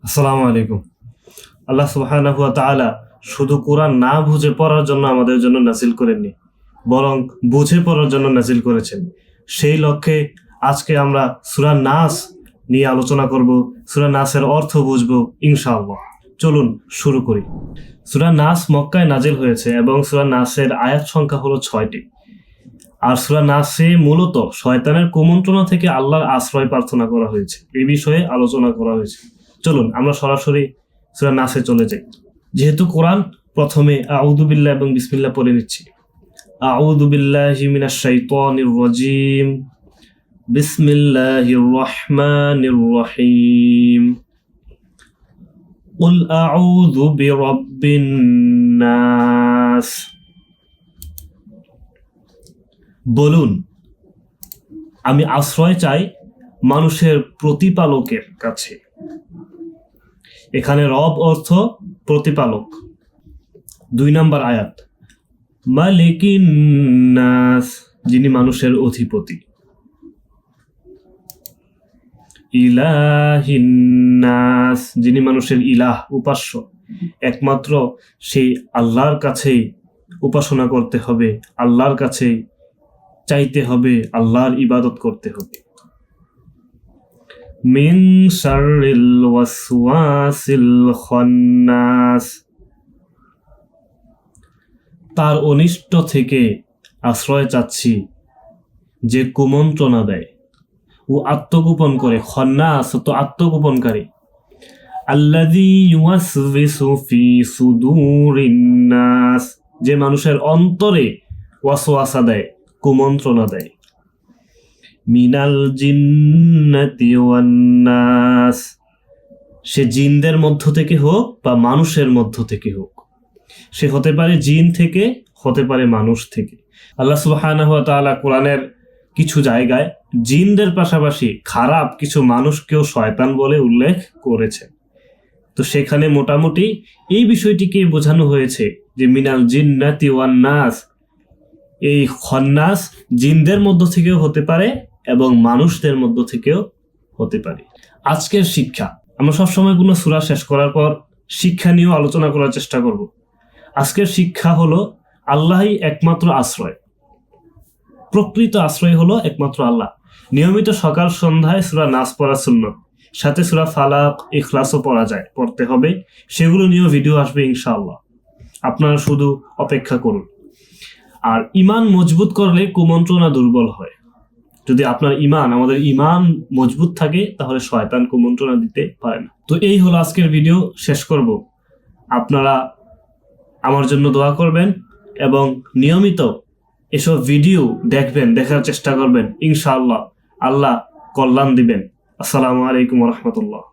আসসালামু আলাইকুম। আল্লাহ সুবহানাহু ওয়া তাআলা শুধু কোরআন না বুঝে পড়ার জন্য আমাদের জন্য নাযিল করেননি, বরং বুঝে পড়ার জন্য নাযিল করেছেন। সেই লক্ষ্যে আজকে আমরা সূরা নাস নিয়ে আলোচনা করব, সূরা নাসের অর্থ বুঝবো ইনশাআল্লাহ। চলুন শুরু করি। সূরা নাস মক্কায় নাযিল হয়েছে এবং সূরা নাসের আয়াত সংখ্যা হলো 6টি। আর সূরা নাসে মূলত শয়তানের কুমন্ত্রণা থেকে আল্লাহর আশ্রয় প্রার্থনা করা হয়েছে, এই বিষয়ে আলোচনা করা হয়েছে। চলুন আমরা সরাসরি সূরা নাসে চলে যাই। যেহেতু কোরআন, প্রথমে আউযু বিল্লাহ এবং বিসমিল্লাহ পড়ে নিচ্ছি। আউযু বিল্লাহি মিনাশ শাইতানির রাজীম। বিসমিল্লাহির রহমানির রহিম। কুল আউযু বিরাব্বিন নাস। বলুন, আমি আশ্রয় চাই মানুষের প্রতিপালকের কাছে। এখানে রব অর্থ প্রতিপালক। 2 নম্বর আয়াত, মালিকিন নাস, যিনি মানুষের অধিপতি। ইলাহিন নাস, যিনি মানুষের ইলাহ, উপাস্য। একমাত্র সেই আল্লাহর কাছেই উপাসনা করতে হবে, আল্লাহর কাছেই চাইতে হবে, আল্লাহর ইবাদত করতে হবে। মিন শাররিল ওয়াসওয়াসিল খান্নাস, তার অনিষ্ট থেকে আশ্রয় চাচ্ছি যে কুমন্ত্রণা দেয় ও আত্মগোপন করে। খান্নাস তো আত্মগোপনকারী। আল্লাযী ইউওয়াসওয়িসু ফি সুদুরিন নাস, যে মানুষের অন্তরে ওয়াসওয়াসা দেয়, কুমন্ত্রণা দেয়। মিনাল জিন্নাতি ওয়ান নাস, সে জিনদের মধ্য থেকে হোক বা মানুষের মধ্য থেকে হোক। সে হতে পারে জিন থেকে, হতে পারে মানুষ থেকে। আল্লাহ সুবহানাহু ওয়া তাআলা কোরআনের কিছু জায়গায় জিনদের পাশাপাশি খারাপ কিছু মানুষকেও শয়তান বলে উল্লেখ করেছে। তো সেখানে মোটামুটি এই বিষয়টিকে বোঝানো হয়েছে যে মিনাল জিন্নাতি ওয়ান নাস, এই খন্নাস জিনদের মধ্য থেকেও হতে পারে এবং মানুষদের মধ্য থেকেও হতে পারে। আজকের শিক্ষা, আমরা সবসময় কোনো সূরা শেষ করার পর শিক্ষা নিয়েও আলোচনা করার চেষ্টা করব। আজকের শিক্ষা হলো আল্লাহই একমাত্র আশ্রয়। প্রকৃত আশ্রয় হলো একমাত্র আল্লাহ। নিয়মিত সকাল সন্ধ্যায় সূরা নাস পড়া সুন্নাত, সাথে সূরা ফালাক, ইখলাসও পড়া যায়, পড়তে হবে। সেগুলো নিয়েও ভিডিও আসবে ইনশাআল্লাহ, আপনারা শুধু অপেক্ষা করুন। আর ঈমান মজবুত করলে কুমন্ত্রণা দুর্বল হয়। যদি আপনার আমাদের ঈমান মজবুত থাকে, তাহলে শয়তান কুমন্ত্রণা দিতে পারে না। তো এই হলো আজকের ভিডিও, শেষ করব। আপনারা আমার জন্য দোয়া করবেন এবং নিয়মিত এসব ভিডিও দেখবেন, দেখার চেষ্টা করবেন। ইনশাআল্লাহ আল্লাহ কল্যাণ দিবেন। আসসালামু আলাইকুম ওয়া রাহমাতুল্লাহ।